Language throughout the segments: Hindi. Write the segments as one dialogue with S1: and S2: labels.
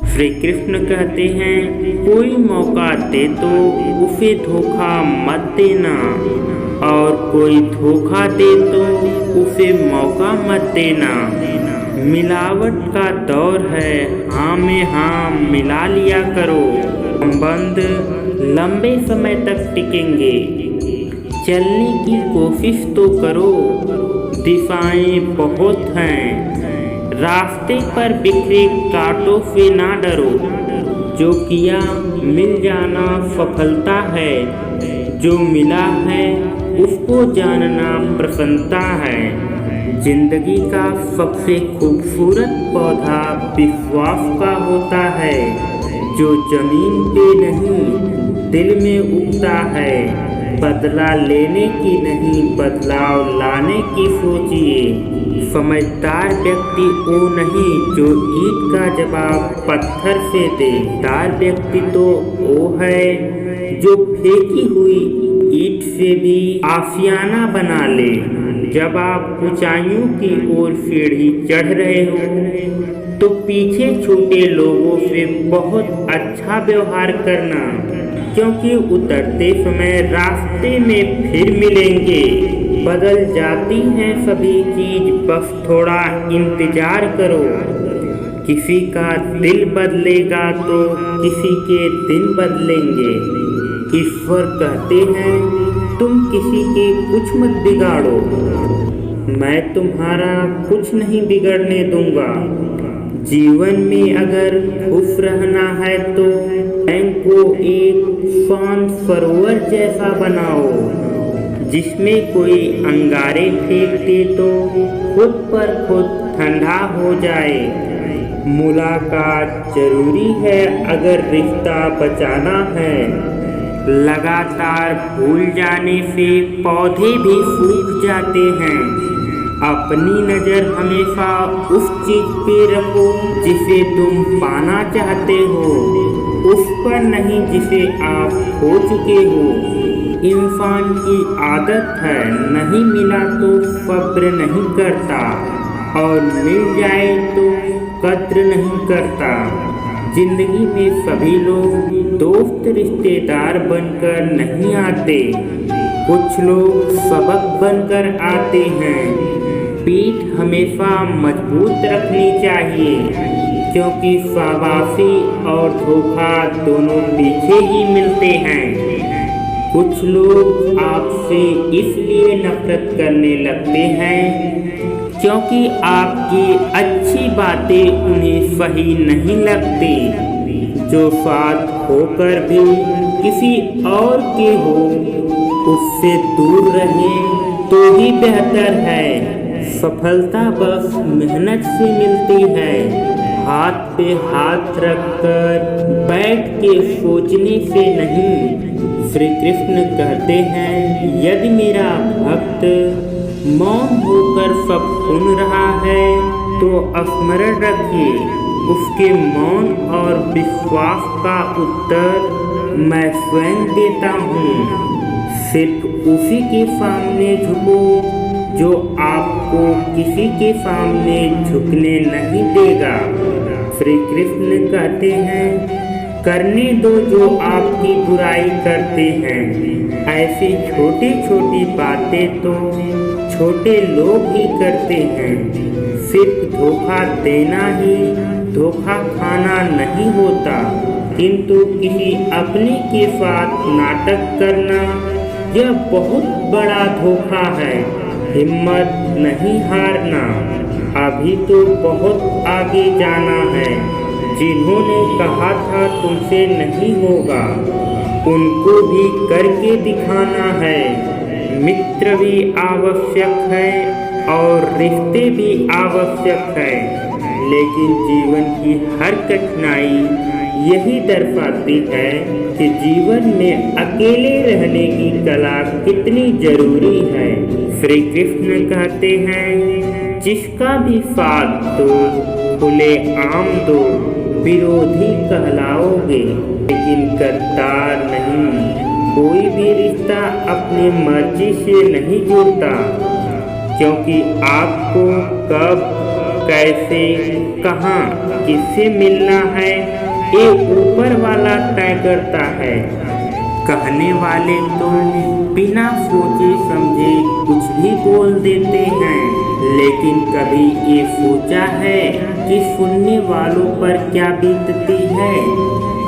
S1: श्री कृष्ण कहते हैं, कोई मौका दे तो उसे धोखा मत देना, और कोई धोखा दे तो उसे मौका मत देना। मिलावट का दौर है, हाँ में हाँ मिला लिया करो। संबंध लंबे समय तक टिकेंगे। चलने की कोशिश तो करो, दिशाएं बहुत हैं। रास्ते पर बिखरे कांटों से ना डरो, जो किया मिल जाना सफलता है। जो मिला है उसको जानना प्रसन्नता है। जिंदगी का सबसे खूबसूरत पौधा विश्वास का होता है, जो जमीन पे नहीं दिल में उगता है। बदला लेने की नहीं, बदलाव लाने की सोचिए। समझदार व्यक्ति वो नहीं जो ईंट का जवाब पत्थर से दे। समझदार व्यक्ति तो वो है जो फेंकी हुई ईंट से भी आशियाना बना ले। जब आप ऊंचाइयों की ओर सीढ़ी चढ़ रहे हो तो पीछे छूटे लोगों से बहुत अच्छा व्यवहार करना, क्योंकि उतरते समय रास्ते में फिर मिलेंगे। बदल जाती हैं सभी चीज, बस थोड़ा इंतजार करो। किसी का दिल बदलेगा तो किसी के दिन बदलेंगे। ईश्वर कहते हैं, तुम किसी के कुछ मत बिगाड़ो, मैं तुम्हारा कुछ नहीं बिगड़ने दूंगा। जीवन में अगर खुश रहना है तो बैंक को एक शांत सरोवर जैसा बनाओ, जिसमें कोई अंगारे फेंक दे तो खुद पर खुद ठंडा हो जाए। मुलाकात जरूरी है अगर रिश्ता बचाना है। लगातार भूल जाने से पौधे भी सूख जाते हैं। अपनी नज़र हमेशा उस चीज पे रखो जिसे तुम पाना चाहते हो, उस पर नहीं जिसे आप खो चुके हो। इंसान की आदत है, नहीं मिला तो सब्र नहीं करता, और मिल जाए तो कद्र नहीं करता। जिंदगी में सभी लोग दोस्त रिश्तेदार बनकर नहीं आते, कुछ लोग सबक बनकर आते हैं। पीठ हमेशा मजबूत रखनी चाहिए, क्योंकि शाबाशी और धोखा दोनों पीछे ही मिलते हैं। कुछ लोग आपसे इसलिए नफरत करने लगते हैं क्योंकि आपकी अच्छी बातें उन्हें सही नहीं लगती। जो साथ होकर भी किसी और के हो, उससे दूर रहें तो ही बेहतर है। सफलता बस मेहनत से मिलती है, हाथ पे हाथ रखकर बैठ के सोचने से नहीं। श्री कृष्ण कहते हैं, यदि मेरा भक्त मौन होकर सब सुन रहा है तो स्मरण रखिए, उसके मौन और विश्वास का उत्तर मैं स्वयं देता हूँ। सिर्फ उसी के सामने झुको जो आपको किसी के सामने झुकने नहीं देगा। श्री कृष्ण कहते हैं, करने दो जो आपकी बुराई करते हैं। ऐसी छोटी छोटी बातें तो छोटे लोग ही करते हैं। सिर्फ धोखा देना ही धोखा खाना नहीं होता, किंतु किसी अपने के साथ नाटक करना यह बहुत बड़ा धोखा है। हिम्मत नहीं हारना, अभी तो बहुत आगे जाना है। जिन्होंने कहा था तुमसे नहीं होगा, उनको भी करके दिखाना है। मित्र भी आवश्यक है और रिश्ते भी आवश्यक है, लेकिन जीवन की हर कठिनाई यही दर्शाती है कि जीवन में अकेले रहने की कला कितनी जरूरी है। श्री कृष्ण कहते हैं, जिसका भी साथ दो खुले आम दो, विरोधी कहलाओगे लेकिन करतार नहीं। कोई भी रिश्ता अपनी मर्जी से नहीं जुड़ता, क्योंकि आपको कब कैसे, कहाँ, किससे मिलना है, ये ऊपर वाला तय करता है। कहने वाले तो बिना सोचे समझे कुछ भी बोल देते हैं, लेकिन कभी ये सोचा है कि सुनने वालों पर क्या बीतती है।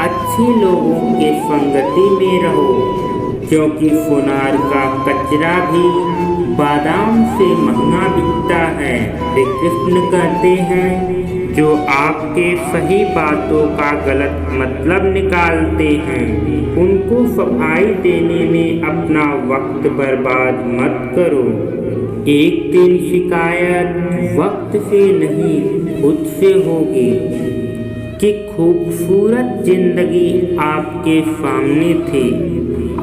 S1: अच्छे लोगों के संगति में रहो, क्योंकि सोनार का कचरा भी बादाम से महंगा बिकता है। श्री कृष्ण कहते हैं, जो आपके सही बातों का गलत मतलब निकालते हैं, उनको सफाई देने में अपना वक्त बर्बाद मत करो। एक दिन शिकायत वक्त से नहीं खुद से होगी कि खूबसूरत जिंदगी आपके सामने थी,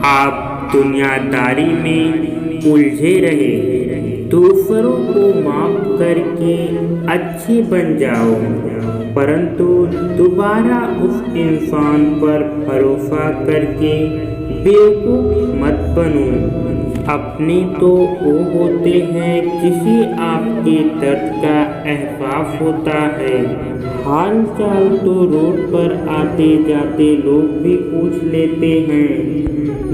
S1: आप दुनियादारी में उलझे रहे। दूसरों को माफ करके अच्छे बन जाओ, परंतु दोबारा उस इंसान पर भरोसा करके बेवकूफ मत बनो। अपने तो वो होते हैं जिसे आपके दर्द का एहसास होता है। हाल चाल तो रोड पर आते जाते लोग भी पूछ लेते हैं।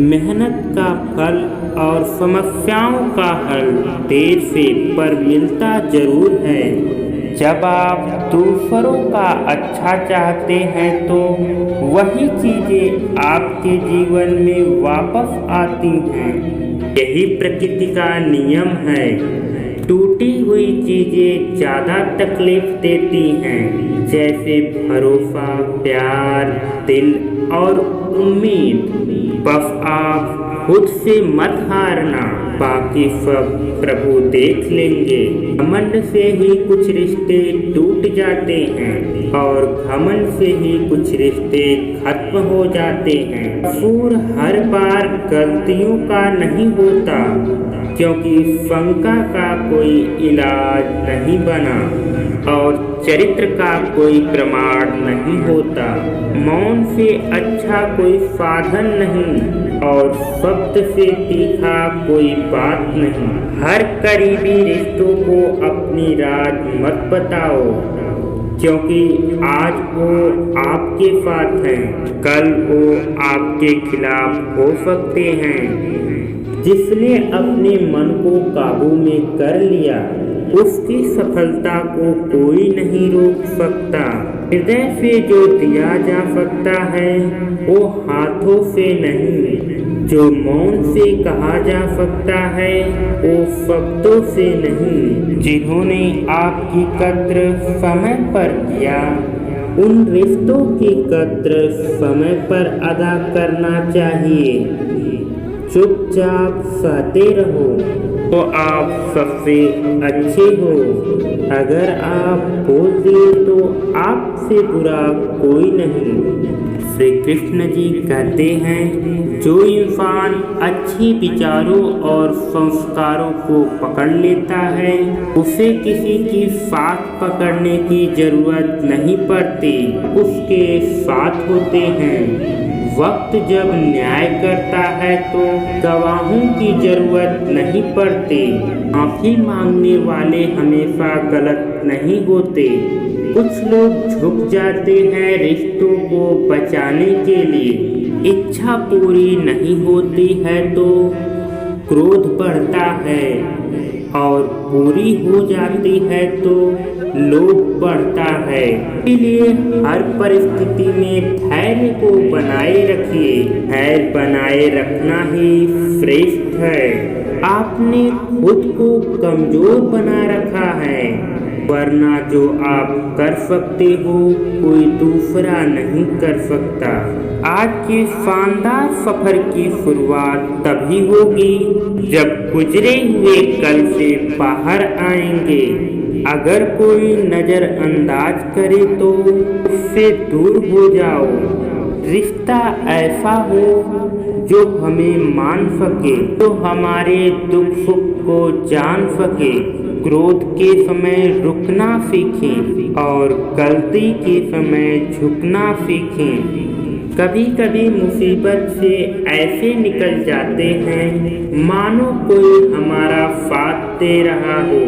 S1: मेहनत का फल और समस्याओं का हल देर से पर मिलता जरूर है। जब आप दूसरों का अच्छा चाहते हैं तो वही चीजें आपके जीवन में वापस आती हैं। यही प्रकृति का नियम है। टूटी हुई चीजें ज्यादा तकलीफ देती हैं, जैसे भरोसा, प्यार, दिल और उम्मीद। बस आप खुद से मत हारना, बाकी सब प्रभु देख लेंगे। घमंड से ही कुछ रिश्ते टूट जाते हैं और घमंड से ही कुछ रिश्ते खत्म हो जाते हैं। कसूर हर बार गलतियों का नहीं होता, क्योंकि शंका का कोई इलाज नहीं बना और चरित्र का कोई प्रमाण नहीं होता। मौन से अच्छा कोई साधन नहीं और शब्द से तीखा कोई बात नहीं। हर करीबी रिश्तों को अपनी राज मत बताओ, क्योंकि आज वो आपके साथ हैं, कल वो आपके खिलाफ हो सकते हैं। जिसने अपने मन को काबू में कर लिया, उसकी सफलता को कोई नहीं रोक सकता। हृदय से जो दिया जा सकता है वो हाथों से नहीं, जो मौन से कहा जा सकता है वो शब्दों से नहीं। जिन्होंने आपकी कद्र समय पर किया, उन रिश्तों की कद्र समय पर अदा करना चाहिए। चुपचाप सहते रहो तो आप सबसे अच्छे हो। अगर आप बोल दिए तो आपसे बुरा कोई नहीं। श्री कृष्ण जी कहते हैं, जो इंसान अच्छे विचारों और संस्कारों को पकड़ लेता है, उसे किसी की साथ पकड़ने की जरूरत नहीं पड़ती, उसके साथ होते हैं। वक्त जब न्याय करता है तो गवाहों की जरूरत नहीं पड़ती। माफी मांगने वाले हमेशा गलत नहीं होते। कुछ लोग झुक जाते हैं रिश्तों को बचाने के लिए। इच्छा पूरी नहीं होती है तो क्रोध बढ़ता है और पूरी हो जाती है तो लोभ बढ़ता है। इसलिए हर परिस्थिति में धैर्य को बनाए रखिए। धैर्य बनाए रखना ही श्रेष्ठ है। आपने खुद को कमजोर बना रखा है, वरना जो आप कर सकते हो कोई दूसरा नहीं कर सकता। आज के शानदार सफर की शुरुआत तभी होगी जब गुजरे हुए कल से बाहर आएंगे। अगर कोई नजरअंदाज करे तो उससे दूर हो जाओ। रिश्ता ऐसा हो जो हमें मान सके, जो हमारे दुख सुख को जान सके। क्रोध के समय रुकना सीखें और गलती के समय झुकना सीखें। कभी कभी मुसीबत से ऐसे निकल जाते हैं मानो कोई हमारा साथ दे रहा हो,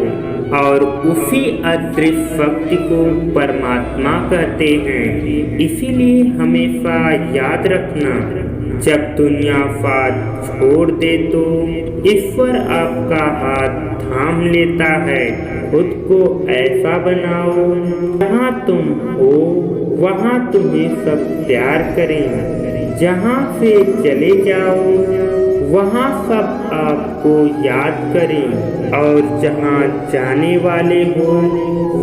S1: और उसी अदृश्य शक्ति को परमात्मा कहते हैं। इसीलिए हमेशा याद रखना, जब दुनिया साथ छोड़ दे तो ईश्वर आपका हाथ थाम लेता है। खुद को ऐसा बनाओ जहाँ तुम हो वहाँ तुम्हें सब प्यार करें। जहाँ से चले जाओ वहाँ सब आपको याद करें, और जहाँ जाने वाले हो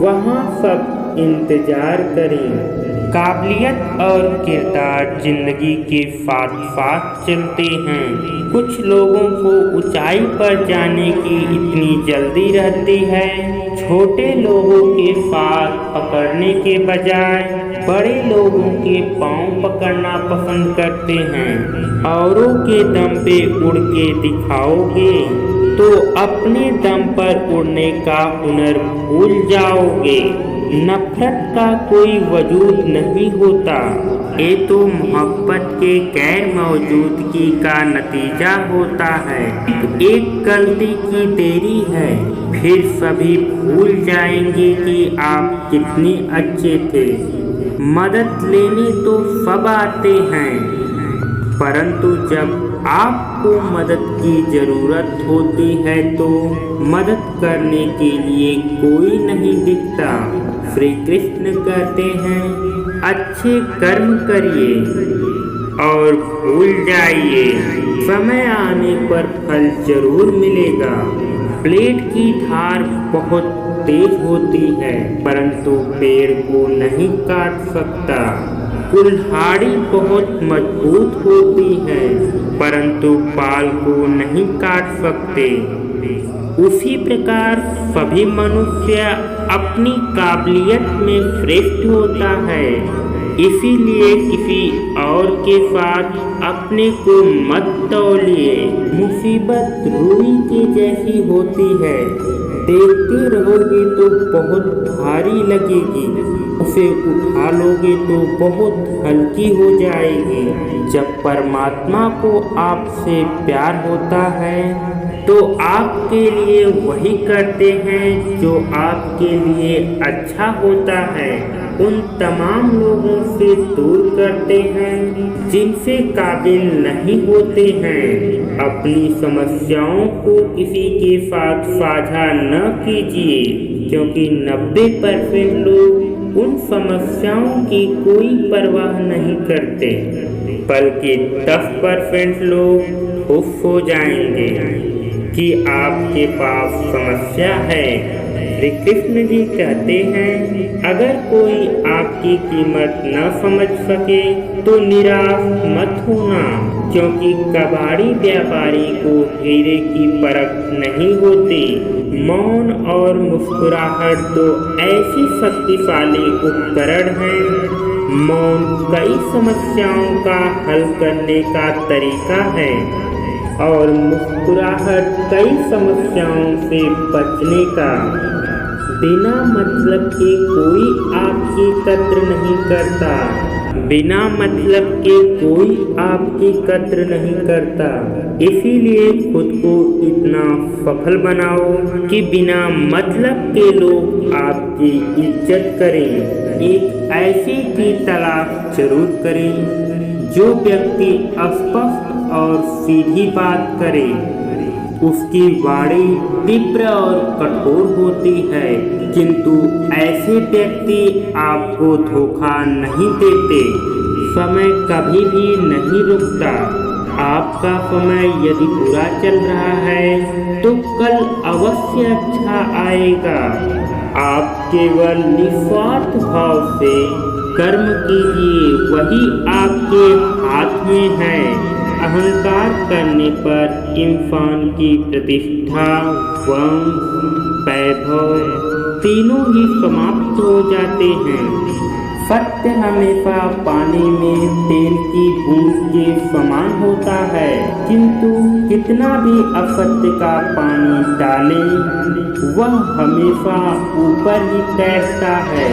S1: वहाँ सब इंतजार करें। काबिलियत और किरदार जिंदगी के साथ साथ चलते हैं। कुछ लोगों को ऊंचाई पर जाने की इतनी जल्दी रहती है, छोटे लोगों के साथ पकड़ने के बजाय बड़े लोगों के पांव पकड़ना पसंद करते हैं। औरों के दम पे उड़ के दिखाओगे तो अपने दम पर उड़ने का हुनर भूल जाओगे। नफरत का कोई वजूद नहीं होता, ये तो मोहब्बत के गैर मौजूदगी का नतीजा होता है। एक गलती की देरी है, फिर सभी भूल जाएंगे कि आप कितने अच्छे थे। मदद लेने तो सब आते हैं, परंतु जब आपको मदद की ज़रूरत होती है तो मदद करने के लिए कोई नहीं दिखता। श्री कृष्ण कहते हैं, अच्छे कर्म करिए और भूल जाइए, समय आने पर फल जरूर मिलेगा। प्लेट की धार बहुत तेज होती है, परंतु पेड़ को नहीं काट सकता। कुल्हाड़ी बहुत मजबूत होती है, परंतु बाल को नहीं काट सकते। उसी प्रकार सभी मनुष्य अपनी काबिलियत में श्रेष्ठ होता है। इसीलिए किसी और के साथ अपने को मत तौलिए। मुसीबत रूई के जैसी होती है, देखते रहोगे तो बहुत भारी लगेगी, उसे उठा लोगे तो बहुत हल्की हो जाएगी। जब परमात्मा को आपसे प्यार होता है तो आपके लिए वही करते हैं जो आपके लिए अच्छा होता है। उन तमाम लोगों से दूर करते हैं जिनसे काबिल नहीं होते हैं। अपनी समस्याओं को किसी के साथ साझा न कीजिए, क्योंकि 90% लोग उन समस्याओं की कोई परवाह नहीं करते, बल्कि 10% लोग खुश हो जाएंगे कि आपके पास समस्या है। श्री कृष्ण जी कहते हैं, अगर कोई आपकी कीमत न समझ सके तो निराश मत होना, क्योंकि कबाड़ी व्यापारी को हीरे की परख नहीं होती। मौन और मुस्कुराहट तो ऐसी शक्तिशाली उपकरण हैं। मौन कई समस्याओं का हल करने का तरीका है और मुस्कुराहट कई समस्याओं से बचने का। बिना मतलब के कोई आपकी कद्र नहीं करता, बिना मतलब के कोई आपकी कद्र नहीं करता। इसीलिए खुद को इतना सफल बनाओ कि बिना मतलब के लोग आपकी इज्जत करें। एक ऐसी की तलाश जरूर करें जो व्यक्ति स्पष्ट और सीधी बात करे। उसकी वाणी तीव्र और कठोर होती है, किंतु ऐसे व्यक्ति आपको धोखा नहीं देते। समय कभी भी नहीं रुकता। आपका समय यदि बुरा चल रहा है तो कल अवश्य अच्छा आएगा। आप केवल निस्वार्थ भाव से कर्म कीजिए, वही आपके हाथ में है। अहंकार करने पर इंसान की प्रतिष्ठा, वंश, वैभव तीनों ही समाप्त हो जाते हैं। सत्य हमेशा पानी में तेल की बूंद के समान होता है, किंतु कितना भी असत्य का पानी डालें वह हमेशा ऊपर ही तैरता है।